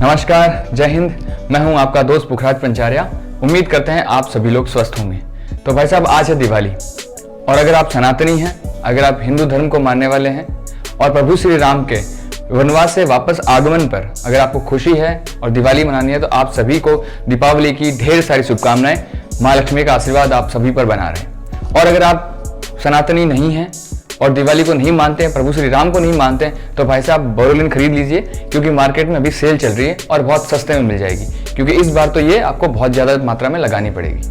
नमस्कार, जय हिंद। मैं हूं आपका दोस्त पुखराज पंचारिया। उम्मीद करते हैं आप सभी लोग स्वस्थ होंगे। तो भाई साहब, आज है दिवाली और अगर आप सनातनी हैं, अगर आप हिंदू धर्म को मानने वाले हैं और प्रभु श्री राम के वनवास से वापस आगमन पर अगर आपको खुशी है और दिवाली मनानी है, तो आप सभी को दीपावली की ढेर सारी शुभकामनाएं। माँ लक्ष्मी का आशीर्वाद आप सभी पर बना रहे। और अगर आप सनातनी नहीं हैं और दिवाली को नहीं मानते हैं, प्रभु श्री राम को नहीं मानते हैं, तो भाई साहब बोरोलिन खरीद लीजिए, क्योंकि मार्केट में अभी सेल चल रही है और बहुत सस्ते में मिल जाएगी। क्योंकि इस बार तो ये आपको बहुत ज़्यादा मात्रा में लगानी पड़ेगी।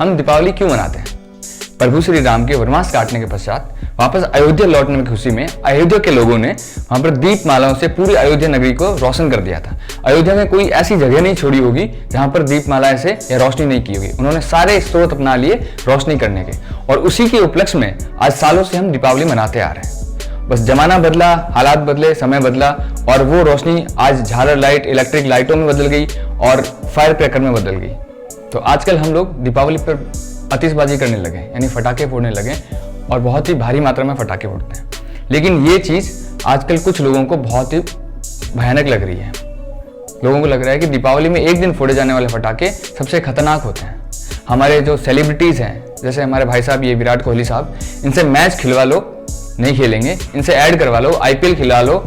हम दीपावली क्यों मनाते हैं? प्रभु श्री राम के वनवास काटने के पश्चात वापस अयोध्या लौटने की खुशी में अयोध्या के लोगों ने वहां पर दीपमालाओं से पूरी अयोध्या नगरी को रोशन कर दिया था। अयोध्या में कोई ऐसी जगह नहीं छोड़ी होगी जहां पर दीपमालाएं से या रोशनी नहीं की होगी। उन्होंने सारे स्रोत अपना लिए रोशनी करने के, और उसी के उपलक्ष्य में आज सालों से हम दीपावली मनाते आ रहे हैं। बस जमाना बदला, हालात बदले, समय बदला और वो रोशनी आज झालर लाइट, इलेक्ट्रिक लाइटों में बदल गई और फायर क्रैकर में बदल गई। तो आजकल हम लोग दीपावली पर आतिशबाजी करने लगे, यानी फटाखे फोड़ने लगे और बहुत ही भारी मात्रा में फटाखे फोड़ते हैं। लेकिन ये चीज़ आजकल कुछ लोगों को बहुत ही भयानक लग रही है। लोगों को लग रहा है कि दीपावली में एक दिन फोड़े जाने वाले फटाखे सबसे खतरनाक होते हैं। हमारे जो सेलिब्रिटीज़ हैं, जैसे हमारे भाई साहब ये विराट कोहली साहब, इनसे मैच खिलवा लो, नहीं खेलेंगे। इनसे ऐड करवा लो, IPL खिला लो,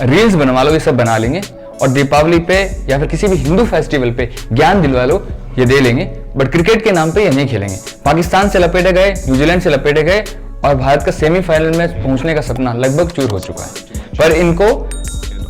रील्स बनवा लो, ये सब बना लेंगे। और दीपावली पे या फिर किसी भी हिंदू फेस्टिवल पे ज्ञान दिलवा लो, ये दे लेंगे। बट क्रिकेट के नाम पे ये नहीं खेलेंगे। पाकिस्तान से लपेटे गए, न्यूजीलैंड से लपेटे गए और भारत का सेमीफाइनल में पहुंचने का सपना लगभग चूर हो चुका है। पर इनको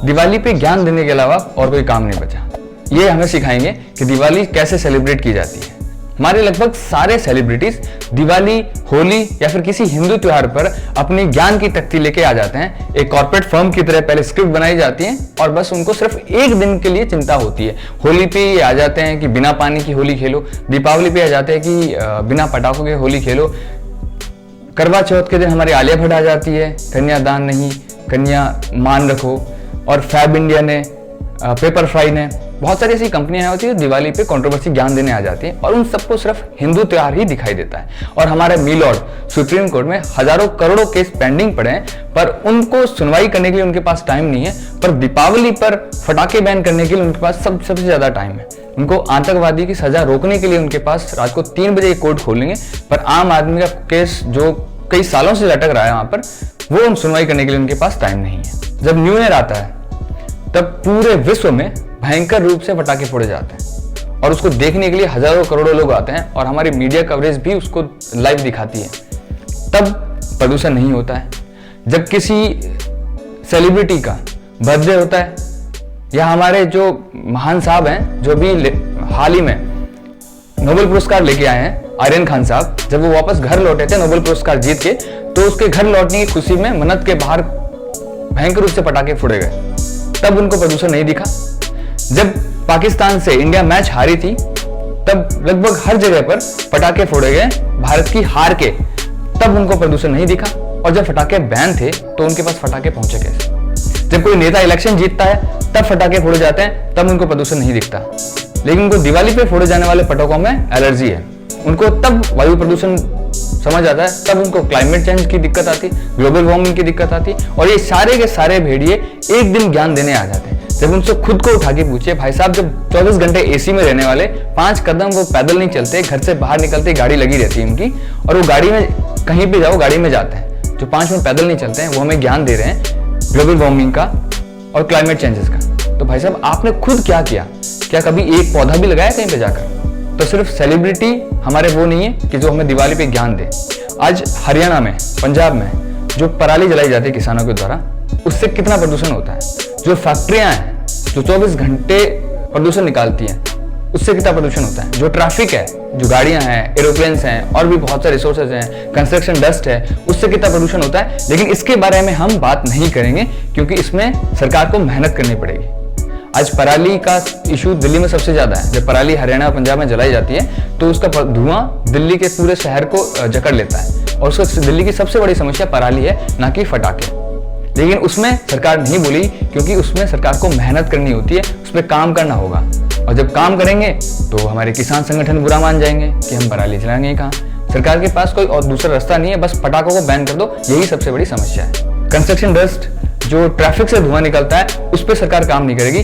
दिवाली पे ज्ञान देने के अलावा और कोई काम नहीं बचा। ये हमें सिखाएंगे कि दिवाली कैसे सेलिब्रेट की जाती है। हमारे लगभग सारे सेलिब्रिटीज दिवाली, होली या फिर किसी हिंदू त्योहार पर अपनी ज्ञान की तख्ती लेके आ जाते हैं। एक कॉर्पोरेट फर्म की तरह पहले स्क्रिप्ट बनाई जाती है और बस उनको सिर्फ एक दिन के लिए चिंता होती है। होली पे ये आ जाते हैं कि बिना पानी की होली खेलो, दीपावली पे आ जाते हैं कि बिना पटाखों के होली खेलो, करवा चौथ के दिन हमारी आलिया भट्ट आ जाती है, कन्यादान नहीं, कन्या मान रखो। और फैब इंडिया ने, पेपर फ्राई ने, बहुत सारी ऐसी कंपनियां होती है दिवाली पे कंट्रोवर्सी ज्ञान देने आ जाती हैं और उन सबको सिर्फ हिंदू त्योहार ही दिखाई देता है। और हमारे मी लॉर्ड सुप्रीम कोर्ट में हजारों करोड़ों केस पेंडिंग पड़े हैं, पर उनको सुनवाई करने के लिए उनके पास टाइम नहीं है। पर दीपावली पर फटाखे बैन करने के लिए उनके पास सबसे ज्यादा टाइम है। उनको आतंकवादी की सजा रोकने के लिए उनके पास रात को 3 बजे कोर्ट खोलेंगे, पर आम आदमी का केस जो कई सालों से लटक रहा है वहां पर, वो सुनवाई करने के लिए उनके पास टाइम नहीं है। जब न्यू ईयर आता है तब पूरे विश्व में भयंकर रूप से पटाखे फोड़े जाते हैं और उसको देखने के लिए हजारों करोड़ों लोग आते हैं और हमारी मीडिया कवरेज भी उसको लाइव दिखाती है। तब प्रदूषण नहीं होता है। जब किसी सेलिब्रिटी का बर्थडे होता है या हमारे जो महान साहब हैं, जो भी हाल ही में नोबेल पुरस्कार लेके आए हैं, आर्यन खान साहब, जब वो वापस घर लौटे थे नोबेल पुरस्कार जीत के, तो उसके घर लौटने की खुशी में मन्नत के बाहर भयंकर रूप से पटाखे फोड़े गए। तब उनको प्रदूषण नहीं दिखा। जब पाकिस्तान से इंडिया मैच हारी थी, तब लगभग हर जगह पर पटाखे फोड़े गए भारत की हार के, तब उनको प्रदूषण नहीं दिखा। और जब फटाखे बैन थे तो उनके पास फटाखे पहुंचे कैसे? जब कोई नेता इलेक्शन जीतता है तब फटाखे फोड़े जाते हैं, तब उनको प्रदूषण नहीं दिखता। लेकिन उनको दिवाली पे फोड़े जाने वाले पटाखों में एलर्जी है, उनको तब वायु प्रदूषण समझ आता है, तब उनको क्लाइमेट चेंज की दिक्कत आती, ग्लोबल वार्मिंग की दिक्कत आती। और ये सारे के सारे भेड़िए एक दिन ज्ञान देने आ जाते हैं। जब उनसे खुद को उठा के पूछिए, भाई साहब जब 24 घंटे AC में रहने वाले 5 कदम वो पैदल नहीं चलते, घर से बाहर निकलते गाड़ी लगी रहती है उनकी, और वो गाड़ी में कहीं भी जाओ गाड़ी में जाते हैं, जो 5 मिनट पैदल नहीं चलते हैं, वो हमें ज्ञान दे रहे हैं ग्लोबल वार्मिंग का और क्लाइमेट चेंजेस का। तो भाई साहब आपने खुद क्या किया? क्या कभी एक पौधा भी लगाया कहीं पे जाकर? तो सिर्फ सेलिब्रिटी हमारे वो नहीं है कि जो हमें दिवाली पे ज्ञान दे। आज हरियाणा में, पंजाब में जो पराली जलाई जाती है किसानों के द्वारा, उससे कितना प्रदूषण होता है। जो फैक्ट्रियां हैं जो 24 घंटे प्रदूषण निकालती हैं, उससे कितना प्रदूषण होता है। जो ट्रैफिक है, जो गाड़ियां हैं, एरोप्लेन्स हैं और भी बहुत सारे रिसोर्सेज हैं, कंस्ट्रक्शन डस्ट है, उससे कितना प्रदूषण होता है। लेकिन इसके बारे में हम बात नहीं करेंगे क्योंकि इसमें सरकार को मेहनत करनी पड़ेगी। आज पराली का इशू दिल्ली में सबसे ज्यादा है। जब पराली हरियाणा और पंजाब में जलाई जाती है तो उसका धुआं दिल्ली के पूरे शहर को जकड़ लेता है और उसको दिल्ली की सबसे बड़ी समस्या पराली है, ना कि फटाखे। लेकिन उसमें सरकार नहीं बोली क्योंकि उसमें सरकार को मेहनत करनी होती है, उसमें काम करना होगा। और जब काम करेंगे तो हमारे किसान संगठन बुरा मान जाएंगे कि हम पराली जलाएंगे कहाँ। सरकार के पास कोई और दूसरा रास्ता नहीं है, बस पटाखों को बैन कर दो, यही सबसे बड़ी समस्या है। कंस्ट्रक्शन डस्ट जो ट्रैफिक से धुआं निकलता है उस पर सरकार काम नहीं करेगी।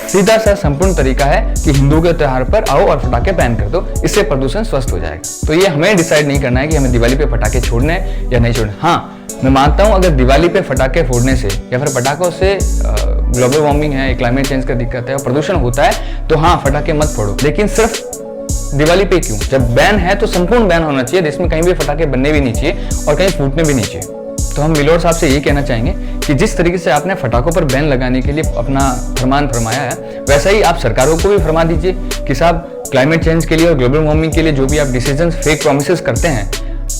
सीधा सा संपूर्ण तरीका है कि हिंदू के त्योहार पर आओ और पटाखे बैन कर दो, इससे प्रदूषण स्वस्थ हो जाएगा। तो ये हमें डिसाइड नहीं करना है कि हमें दिवाली पे पटाखे छोड़ने हैं या नहीं छोड़ने। हाँ, मैं मानता हूं अगर दिवाली पे पटाखे फोड़ने से या फिर पटाखों से ग्लोबल वार्मिंग है, क्लाइमेट चेंज का दिक्कत है और प्रदूषण होता है तो हाँ, पटाखे मत फोड़ो। लेकिन सिर्फ दिवाली पे क्यों? जब बैन है तो संपूर्ण बैन होना चाहिए, जिसमें कहीं भी पटाखे बनने भी नहीं चाहिए और कहीं फूटने भी नहीं चाहिए। तो हम मिलोर साहब से ये कहना चाहेंगे कि जिस तरीके से आपने पटाखों पर बैन लगाने के लिए अपना फरमान फरमाया है, वैसा ही आप सरकारों को भी फरमा दीजिए कि साहब क्लाइमेट चेंज के लिए और ग्लोबल वार्मिंग के लिए जो भी आप डिसीजंस, फेक प्रोमिसेस करते हैं,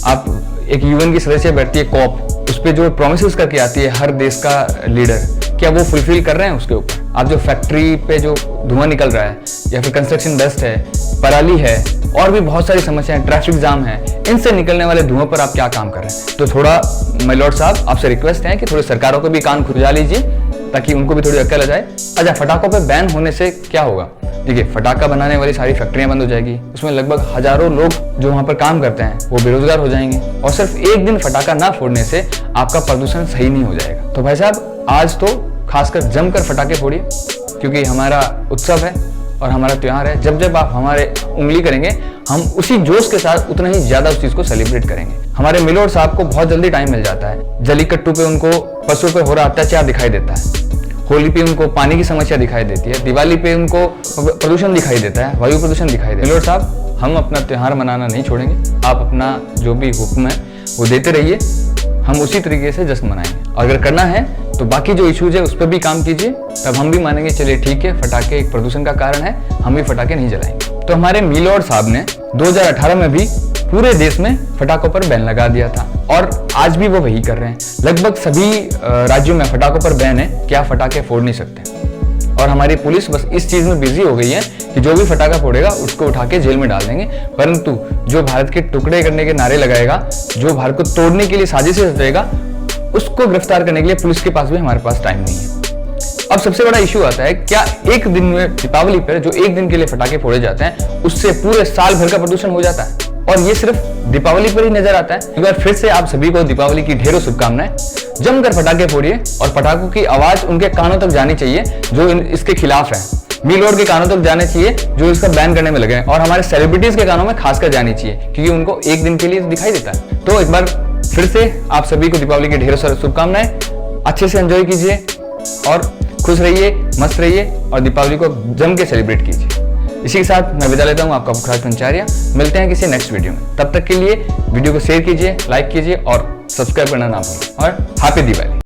आप एक यूएन की सदस्य बैठती है कॉप, उस पर जो प्रोमिसेस करके आती है हर देश का लीडर, क्या वो फुलफिल कर रहे हैं उसके ऊपर? आप जो फैक्ट्री पे जो धुआं निकल रहा है या फिर कंस्ट्रक्शन डस्ट है, पराली है और भी बहुत सारी समस्याएं, ट्रैफिक जाम है, इनसे निकलने वाले धुआं पर आप क्या काम कर रहे हैं? तो थोड़ा माय लॉर्ड साहब आपसे रिक्वेस्ट है कि थोड़ी सरकारों को भी कान खुजा लीजिए ताकि उनको भी थोड़ी अक्ल आ जाए। अच्छा, फटाखों पे बैन होने से क्या होगा? देखिए, फटाखा बनाने वाली सारी फैक्ट्रियां बंद हो जाएगी, उसमें लगभग हजारों लोग जो वहां पर काम करते हैं वो बेरोजगार हो जाएंगे और सिर्फ एक दिन फटाखा ना फोड़ने से आपका प्रदूषण सही नहीं हो जाएगा। तो भाई साहब, आज तो खासकर जमकर फटाखे फोड़िए, क्योंकि हमारा उत्सव है और हमारा त्योहार है। जब जब आप हमारे उंगली करेंगे, हम उसी जोश के साथ उतना ही ज्यादा उस चीज को सेलिब्रेट करेंगे। हमारे मिलोर साहब को बहुत जल्दी टाइम मिल जाता है। जलीकट्टू पे उनको पशुओं पर हो रहा अत्याचार दिखाई देता है, होली पे उनको पानी की समस्या दिखाई देती है, दिवाली पे उनको प्रदूषण दिखाई देता है, वायु प्रदूषण दिखाई देता है। मिलोर साहब, हम अपना त्योहार मनाना नहीं छोड़ेंगे। आप अपना जो भी हुक्म है वो देते रहिए, हम उसी तरीके से जश्न मनाएंगे। और अगर करना है तो बाकी जो इश्यूज है उस पर भी काम कीजिए, तब हम भी मानेंगे चलिए ठीक है, फटाखे एक प्रदूषण का कारण है, हम भी फटाखे नहीं जलाएंगे। तो हमारे मिलोर साहब ने 2018 में भी पूरे देश में फटाखों पर बैन लगा दिया था और आज भी वो वही कर रहे हैं। लगभग सभी राज्यों में फटाखों पर बैन है कि आप फटाखे फोड़ नहीं सकते। और हमारी पुलिस बस इस चीज में बिजी हो गई है कि जो भी फटाखा फोड़ेगा उसको उठा के जेल में डाल देंगे, परंतु जो भारत के टुकड़े करने के नारे लगाएगा, जो भारत को तोड़ने के लिए साजिशें रचेगा, उसको गिरफ्तार करने के लिए पुलिस के पास भी हमारे पास टाइम नहीं है। अब सबसे बड़ा इशू आता है, क्या एक दिन में दीपावली पर जो एक दिन के लिए फटाखे फोड़े जाते हैं उससे पूरे साल भर का प्रदूषण हो जाता है? और ये सिर्फ दीपावली पर ही नजर आता है? एक बार फिर से आप सभी को दीपावली की ढेरों शुभकामनाएं। जमकर फटाखे फोड़िए और पटाखों की आवाज उनके कानों तक जानी चाहिए जो इसके खिलाफ है। मिलोर के कानों तक जाने चाहिए जो इसका बैन करने में लगे हैं, और हमारे सेलिब्रिटीज के कानों में खासकर जानी चाहिए क्योंकि उनको एक दिन के लिए दिखाई देता है। तो एक बार फिर से आप सभी को दीपावली की ढेरों सारी शुभकामनाएं। अच्छे से एंजॉय कीजिए और खुश रहिए, मस्त रहिए और दीपावली को जम के सेलिब्रेट कीजिए। इसी के साथ मैं विदा लेता हूं, आपका पुखराज पंचारिया। मिलते हैं किसी नेक्स्ट वीडियो में, तब तक के लिए वीडियो को शेयर कीजिए, लाइक कीजिए और सब्सक्राइब करना ना भूलें। और हैप्पी दिवाली।